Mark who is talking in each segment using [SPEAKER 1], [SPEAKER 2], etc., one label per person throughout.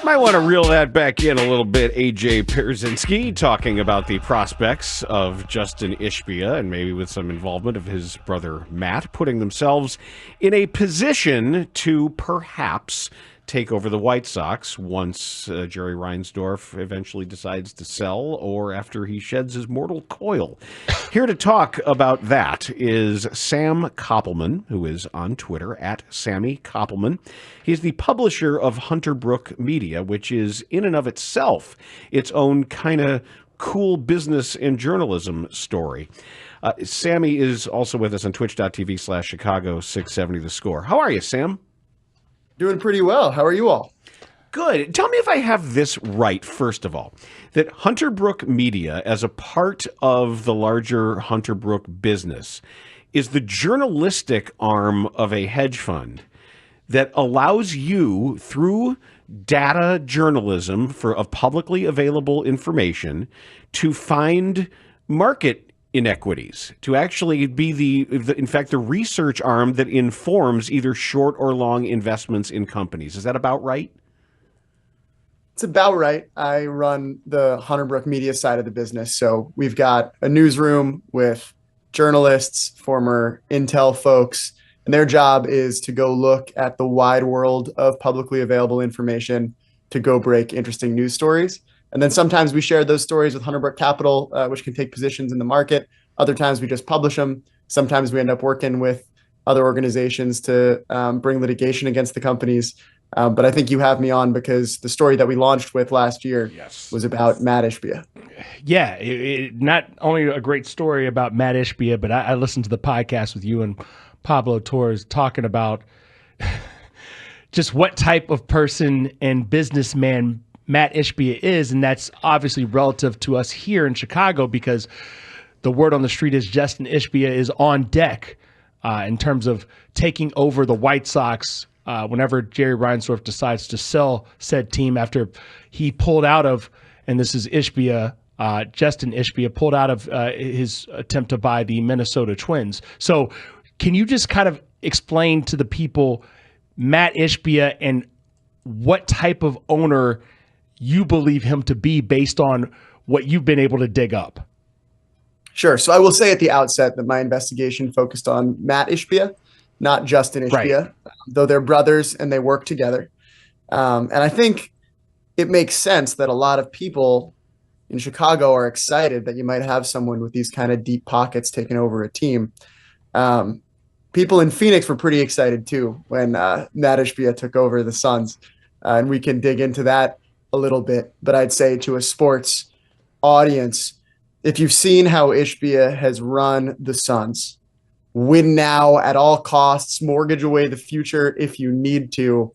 [SPEAKER 1] Might want to reel that back in a little bit. AJ Pierzynski talking about the prospects of Justin Ishbia and maybe with some involvement of his brother Matt putting themselves in a position to perhaps take over the White Sox once Jerry Reinsdorf eventually decides to sell or after he sheds his mortal coil. Here to talk about that is Sam Koppelman, who is on Twitter at Sammy Koppelman. He's the publisher of Hunterbrook Media, which is in and of itself its own kind of cool business and journalism story. Sammy is also with us on twitch.tv/Chicago670 The Score. How are you, Sam?
[SPEAKER 2] Doing pretty well. How are you all?
[SPEAKER 1] Good. Tell me if I have this right, first of all, that Hunterbrook Media, as a part of the larger Hunterbrook business, is the journalistic arm of a hedge fund that allows you, through data journalism of publicly available information, to find market inequities, to actually be in fact, the research arm that informs either short or long investments in companies. Is that about right?
[SPEAKER 2] It's about right. I run the Hunterbrook Media side of the business. So we've got a newsroom with journalists, former Intel folks, and their job is to go look at the wide world of publicly available information to go break interesting news stories. And then sometimes we share those stories with Hunterbrook Capital, which can take positions in the market. Other times we just publish them. Sometimes we end up working with other organizations to bring litigation against the companies. But I think you have me on because the story that we launched with last year was about Matt Ishbia.
[SPEAKER 3] Yeah, not only a great story about Matt Ishbia, but I listened to the podcast with you and Pablo Torres talking about just what type of person and businessman Matt Ishbia is, and that's obviously relative to us here in Chicago because the word on the street is Justin Ishbia is on deck in terms of taking over the White Sox whenever Jerry Reinsdorf decides to sell said team after he pulled out of, and this is Ishbia, Justin Ishbia pulled out of his attempt to buy the Minnesota Twins. So can you just kind of explain to the people Matt Ishbia and what type of owner you believe him to be based on what you've been able to dig up?
[SPEAKER 2] Sure. So I will say at the outset that my investigation focused on Matt Ishbia, not Justin Ishbia, right, though they're brothers and they work together. And I think it makes sense that a lot of people in Chicago are excited that you might have someone with these kind of deep pockets taking over a team. People in Phoenix were pretty excited too when Matt Ishbia took over the Suns. And we can dig into that a little bit, but I'd say to a sports audience, if you've seen how Ishbia has run the Suns, win now at all costs, mortgage away the future if you need to,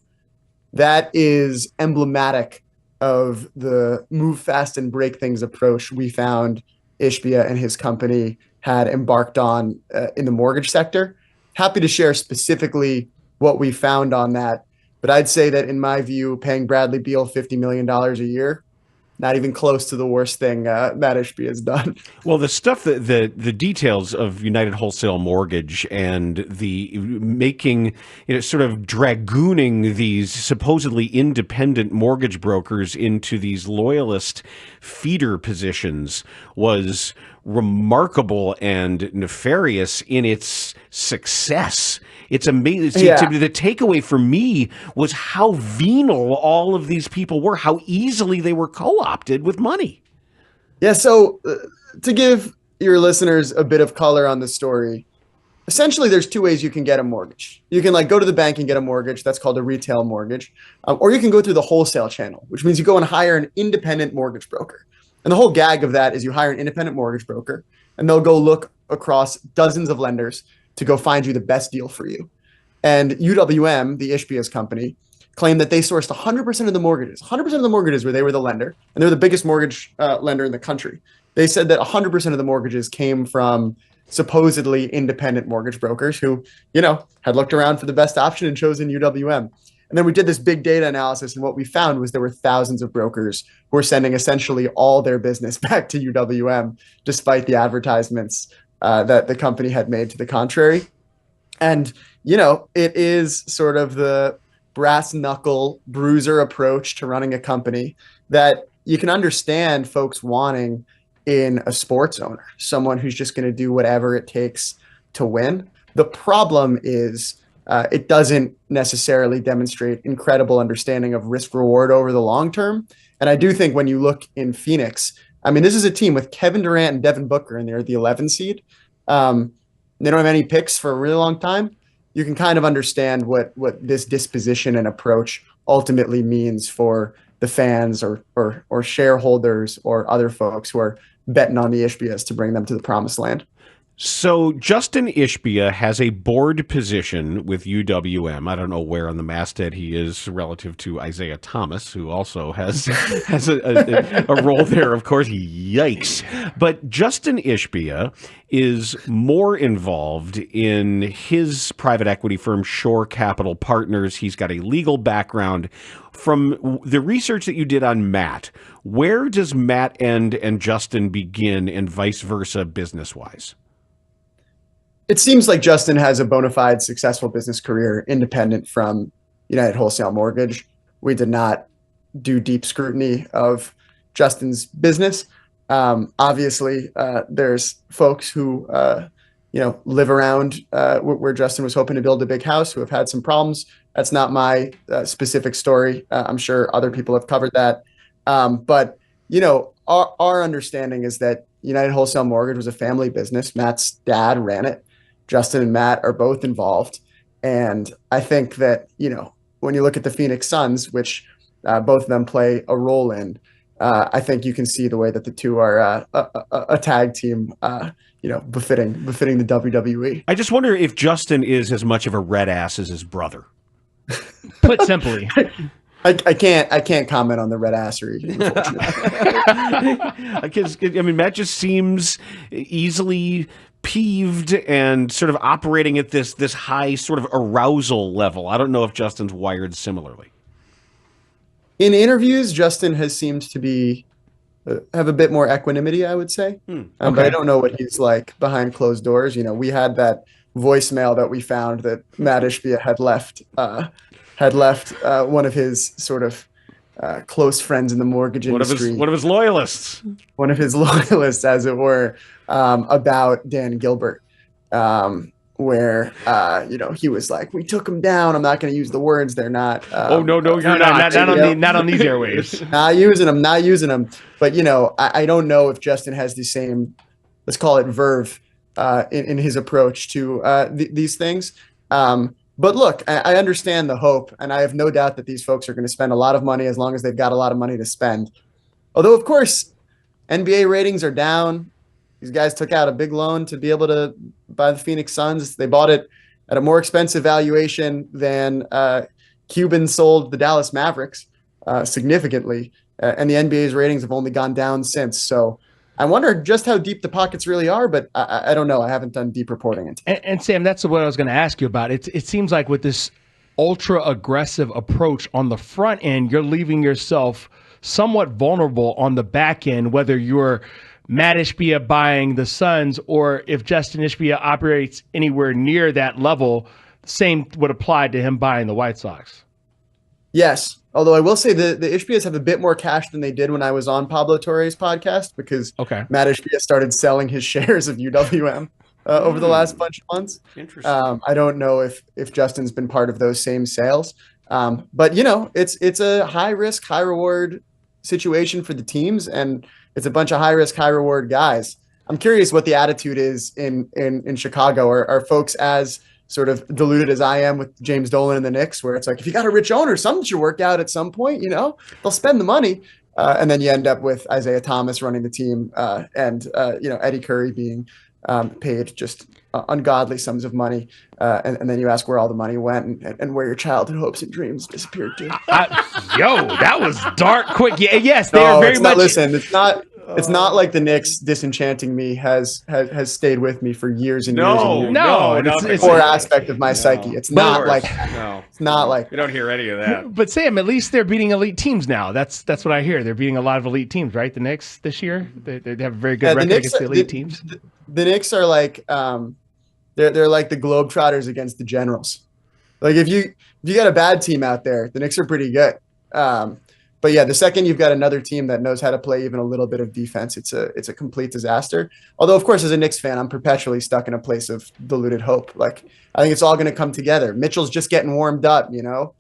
[SPEAKER 2] that is emblematic of the move fast and break things approach we found Ishbia and his company had embarked on in the mortgage sector. Happy to share specifically what we found on that. But I'd say that in my view, paying Bradley Beal $50 million a year, not even close to the worst thing Matt Ishbia has done.
[SPEAKER 1] Well, the stuff that the details of United Wholesale Mortgage and the making, sort of dragooning these supposedly independent mortgage brokers into these loyalist feeder positions was remarkable and nefarious in its success. It's amazing.
[SPEAKER 2] Yeah.
[SPEAKER 1] The takeaway for me was how venal all of these people were, how easily they were co-opted with money.
[SPEAKER 2] Yeah, so to give your listeners a bit of color on the story, essentially there's two ways you can get a mortgage. You can go to the bank and get a mortgage. That's called a retail mortgage. Or you can go through the wholesale channel, which means you go and hire an independent mortgage broker. And the whole gag of that is you hire an independent mortgage broker and they'll go look across dozens of lenders to go find you the best deal for you. And UWM, the Ishbia's company, claimed that they sourced 100% of the mortgages, 100% of the mortgages where they were the lender, and they're the biggest mortgage lender in the country. They said that 100% of the mortgages came from supposedly independent mortgage brokers who, had looked around for the best option and chosen UWM. And then we did this big data analysis, and what we found was there were thousands of brokers who were sending essentially all their business back to UWM, despite the advertisements that the company had made to the contrary. And, it is sort of the brass knuckle bruiser approach to running a company that you can understand folks wanting in a sports owner, someone who's just going to do whatever it takes to win. The problem is it doesn't necessarily demonstrate incredible understanding of risk reward over the long term. And I do think when you look in Phoenix, I mean, this is a team with Kevin Durant and Devin Booker, and they're the 11 seed. They don't have any picks for a really long time. You can kind of understand what this disposition and approach ultimately means for the fans or shareholders or other folks who are betting on the Ishbias to bring them to the promised land.
[SPEAKER 1] So Justin Ishbia has a board position with UWM. I don't know where on the masthead he is relative to Isaiah Thomas, who also has a role there, of course. Yikes. But Justin Ishbia is more involved in his private equity firm, Shore Capital Partners. He's got a legal background. From the research that you did on Matt, where does Matt end and Justin begin and vice versa business-wise?
[SPEAKER 2] It seems like Justin has a bona fide successful business career independent from United Wholesale Mortgage. We did not do deep scrutiny of Justin's business. Obviously, there's folks who live around where Justin was hoping to build a big house who have had some problems. That's not my specific story. I'm sure other people have covered that. But our understanding is that United Wholesale Mortgage was a family business. Matt's dad ran it. Justin and Matt are both involved. And I think that, when you look at the Phoenix Suns, which both of them play a role in, I think you can see the way that the two are a tag team, befitting the WWE.
[SPEAKER 1] I just wonder if Justin is as much of a red ass as his brother.
[SPEAKER 3] Put simply.
[SPEAKER 2] I can't comment on the red assery.
[SPEAKER 1] I mean, Matt just seems easily peeved and sort of operating at this high sort of arousal level. I don't know if Justin's wired similarly.
[SPEAKER 2] In interviews, Justin has seemed to be have a bit more equanimity, I would say.
[SPEAKER 3] Okay.
[SPEAKER 2] But I don't know what he's like behind closed doors. We had that voicemail that we found that Matt Ishbia had left one of his sort of close friends in the mortgage industry.
[SPEAKER 1] One of his loyalists.
[SPEAKER 2] One of his loyalists, as it were, about Dan Gilbert, where he was like, "We took him down." I'm not going to use the words. They're not.
[SPEAKER 1] No, you're not on these airwaves.
[SPEAKER 2] Not using them. But I don't know if Justin has the same, let's call it verve, in his approach to these things. But look, I understand the hope, and I have no doubt that these folks are going to spend a lot of money as long as they've got a lot of money to spend. Although, of course, NBA ratings are down. These guys took out a big loan to be able to buy the Phoenix Suns. They bought it at a more expensive valuation than Cuban sold the Dallas Mavericks significantly. And the NBA's ratings have only gone down since. So I wonder just how deep the pockets really are, but I don't know. I haven't done deep reporting into it.
[SPEAKER 3] And Sam, that's what I was going to ask you about. It seems like with this ultra aggressive approach on the front end, you're leaving yourself somewhat vulnerable on the back end, whether you're Matt Ishbia buying the Suns or if Justin Ishbia operates anywhere near that level, the same would apply to him buying the White Sox.
[SPEAKER 2] Yes. Although I will say the Ishbias have a bit more cash than they did when I was on Pablo Torre's podcast, because Matt Ishbia started selling his shares of UWM over the last bunch of months.
[SPEAKER 1] Interesting.
[SPEAKER 2] I don't know if Justin's been part of those same sales. But it's a high risk, high reward situation for the teams, and it's a bunch of high risk, high reward guys. I'm curious what the attitude is in Chicago. Are folks as sort of deluded as I am with James Dolan and the Knicks, where it's like, if you got a rich owner, something should work out at some point, they'll spend the money. And then you end up with Isaiah Thomas running the team and Eddie Curry being paid just ungodly sums of money. And then you ask where all the money went and where your childhood hopes and dreams disappeared to.
[SPEAKER 3] That was dark quick. Yeah, yes, they are very much.
[SPEAKER 2] Listen, it's not like the Knicks disenchanting me has stayed with me for years and years and years.
[SPEAKER 3] No,
[SPEAKER 2] it's a core aspect of my psyche. It's not like
[SPEAKER 1] you don't hear any of that.
[SPEAKER 3] But Sam, at least they're beating elite teams now. That's what I hear. They're beating a lot of elite teams, right? The Knicks this year, they have a very good record against the elite teams.
[SPEAKER 2] The Knicks are like they're like the Globetrotters against the Generals. Like if you got a bad team out there, the Knicks are pretty good. But yeah, the second you've got another team that knows how to play even a little bit of defense, it's a complete disaster. Although, of course, as a Knicks fan, I'm perpetually stuck in a place of deluded hope. Like I think it's all going to come together. Mitchell's just getting warmed up, you know.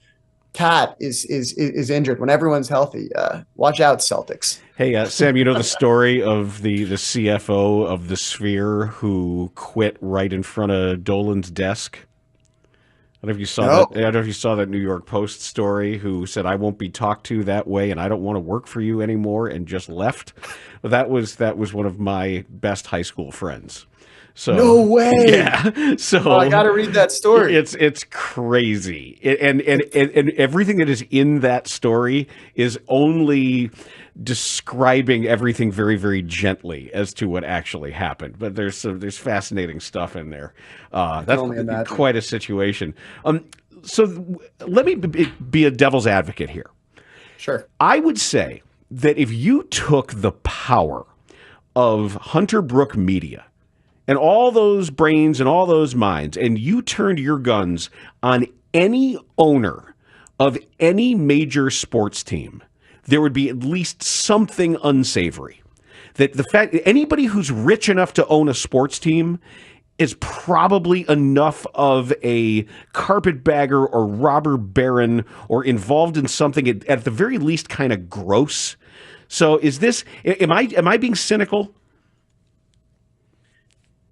[SPEAKER 2] Cat is injured when everyone's healthy. Watch out, Celtics.
[SPEAKER 1] Hey, Sam, you know the story of the CFO of the Sphere who quit right in front of Dolan's desk? I don't know if you saw that. I don't know if you saw that New York Post story. Who said, "I won't be talked to that way, and I don't want to work for you anymore," and just left. That was one of my best high school friends. So
[SPEAKER 2] no way.
[SPEAKER 1] Yeah. So
[SPEAKER 2] I got to read that story.
[SPEAKER 1] It's crazy, and everything that is in that story is only describing everything very, very gently as to what actually happened. But there's fascinating stuff in there. That's quite a situation. So let me be a devil's advocate here.
[SPEAKER 2] Sure.
[SPEAKER 1] I would say that if you took the power of Hunterbrook Media and all those brains and all those minds, and you turned your guns on any owner of any major sports team, there would be at least something unsavory. That the fact that anybody who's rich enough to own a sports team is probably enough of a carpetbagger or robber baron or involved in something at the very least kind of gross. So is this, am I being cynical?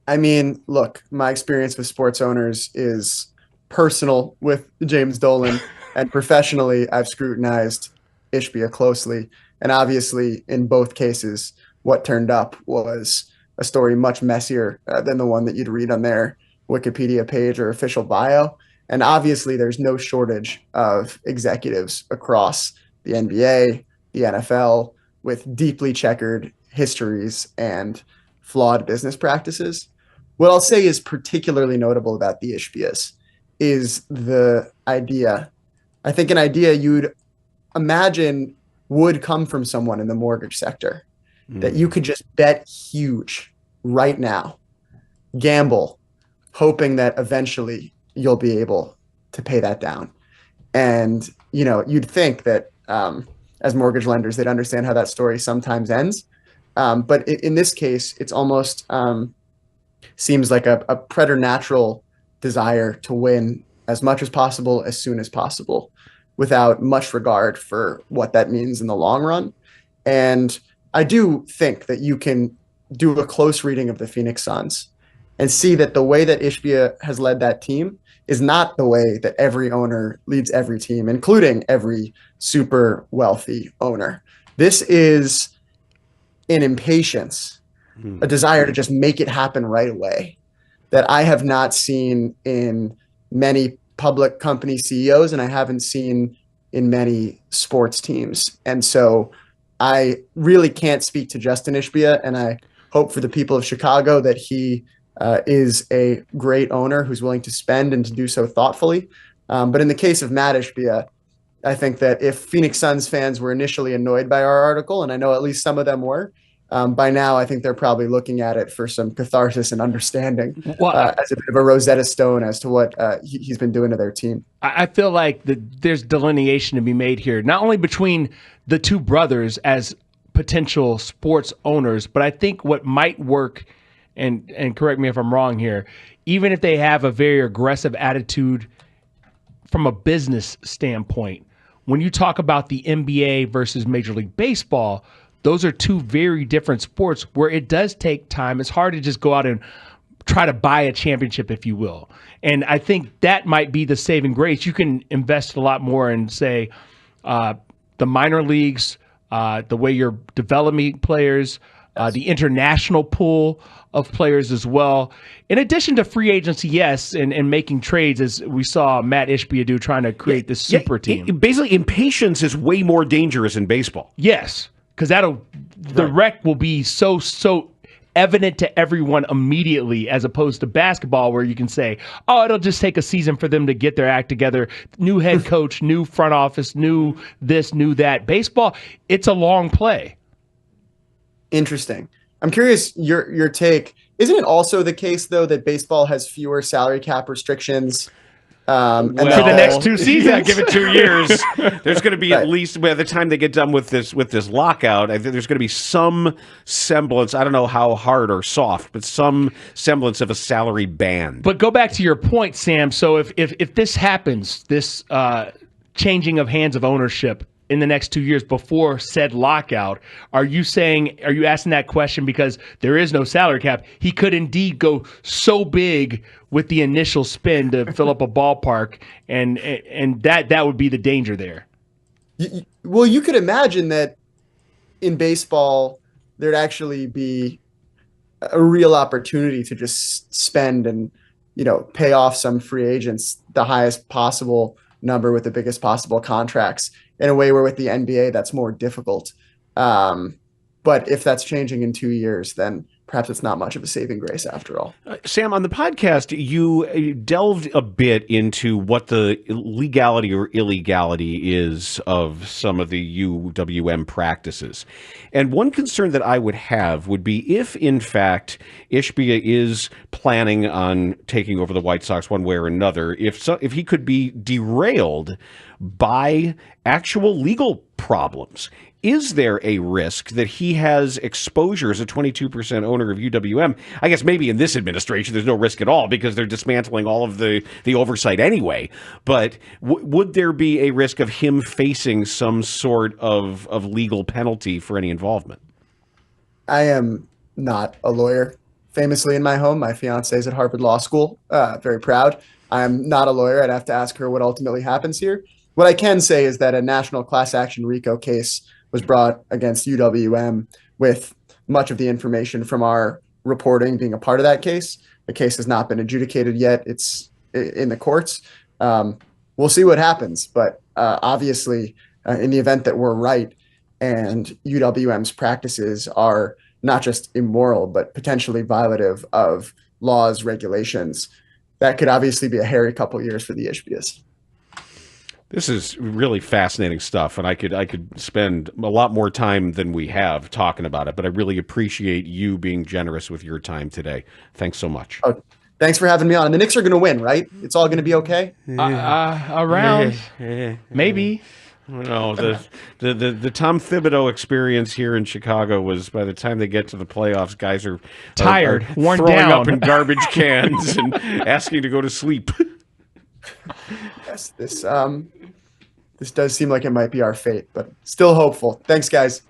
[SPEAKER 2] I mean, look, my experience with sports owners is personal with James Dolan, and professionally, I've scrutinized Ishbia closely. And obviously, in both cases, what turned up was a story much messier than the one that you'd read on their Wikipedia page or official bio. And obviously, there's no shortage of executives across the NBA, the NFL, with deeply checkered histories and flawed business practices. What I'll say is particularly notable about the Ishbias is the idea. I think an idea you'd imagine would come from someone in the mortgage sector, that you could just bet huge right now, gamble, hoping that eventually you'll be able to pay that down. And, you know, you'd think that as mortgage lenders, they'd understand how that story sometimes ends. But in this case, it's almost seems like a preternatural desire to win as much as possible, as soon as possible, without much regard for what that means in the long run. And I do think that you can do a close reading of the Phoenix Suns and see that the way that Ishbia has led that team is not the way that every owner leads every team, including every super wealthy owner. This is an impatience, a desire to just make it happen right away that I have not seen in many public company CEOs, and I haven't seen in many sports teams. And so I really can't speak to Justin Ishbia, and I hope for the people of Chicago that he is a great owner who's willing to spend and to do so thoughtfully. But in the case of Matt Ishbia, I think that if Phoenix Suns fans were initially annoyed by our article, and I know at least some of them were, by now I think they're probably looking at it for some catharsis and understanding as a bit of a Rosetta Stone as to what he's been doing to their team.
[SPEAKER 3] I feel like there's delineation to be made here, not only between the two brothers as potential sports owners, but I think what might work, and correct me if I'm wrong here, even if they have a very aggressive attitude from a business standpoint, when you talk about the NBA versus Major League Baseball, those are two very different sports where it does take time. It's hard to just go out and try to buy a championship, if you will. And I think that might be the saving grace. You can invest a lot more in, say, the minor leagues, the way you're developing players, the international pool of players as well. In addition to free agency, yes, and making trades, as we saw Matt Ishbia do, trying to create this super team.
[SPEAKER 1] Basically, impatience is way more dangerous in baseball.
[SPEAKER 3] Yes, because the wreck will be so evident to everyone immediately, as opposed to basketball where you can say, oh, it'll just take a season for them to get their act together. New head coach, new front office, new this, new that. Baseball, it's a long play.
[SPEAKER 2] Interesting. I'm curious your take. Isn't it also the case, though, that baseball has fewer salary cap restrictions And
[SPEAKER 3] for the next 2 seasons.
[SPEAKER 1] Yeah, give it 2 years. There's going to be at least by the time they get done with this lockout, I think there's going to be some semblance. I don't know how hard or soft, but some semblance of a salary band.
[SPEAKER 3] But go back to your point, Sam. So if this happens, this changing of hands of ownership in the next 2 years before said lockout, are you asking that question because there is no salary cap? He could indeed go so big with the initial spin to fill up a ballpark, and that would be the danger there.
[SPEAKER 2] Well, you could imagine that in baseball, there'd actually be a real opportunity to just spend and, pay off some free agents the highest possible number with the biggest possible contracts in a way where with the NBA, that's more difficult. But if that's changing in 2 years, then perhaps it's not much of a saving grace after all.
[SPEAKER 1] Sam, on the podcast, you delved a bit into what the legality or illegality is of some of the UWM practices. And one concern that I would have would be if, in fact, Ishbia is planning on taking over the White Sox one way or another, if he could be derailed by actual legal problems. Is there a risk that he has exposure as a 22% owner of UWM? I guess maybe in this administration there's no risk at all because they're dismantling all of the oversight anyway. But would there be a risk of him facing some sort of legal penalty for any involvement?
[SPEAKER 2] I am not a lawyer. Famously in my home, my fiance is at Harvard Law School. Very proud. I am not a lawyer. I'd have to ask her what ultimately happens here. What I can say is that a national class action RICO case was brought against UWM with much of the information from our reporting being a part of that case. The case has not been adjudicated yet. It's in the courts. We'll see what happens. But obviously, in the event that we're right and UWM's practices are not just immoral, but potentially violative of laws, regulations, that could obviously be a hairy couple years for the Ishbias.
[SPEAKER 1] This is really fascinating stuff, and I could spend a lot more time than we have talking about it, but I really appreciate you being generous with your time today. Thanks so much.
[SPEAKER 2] Oh, thanks for having me on. And the Knicks are going to win, right? It's all going to be okay?
[SPEAKER 3] Around. Maybe.
[SPEAKER 1] No, the Tom Thibodeau experience here in Chicago was by the time they get to the playoffs, guys are
[SPEAKER 3] tired, worn
[SPEAKER 1] throwing
[SPEAKER 3] down
[SPEAKER 1] up in garbage cans and asking to go to sleep.
[SPEAKER 2] Yes, this does seem like it might be our fate, but still hopeful. Thanks, guys.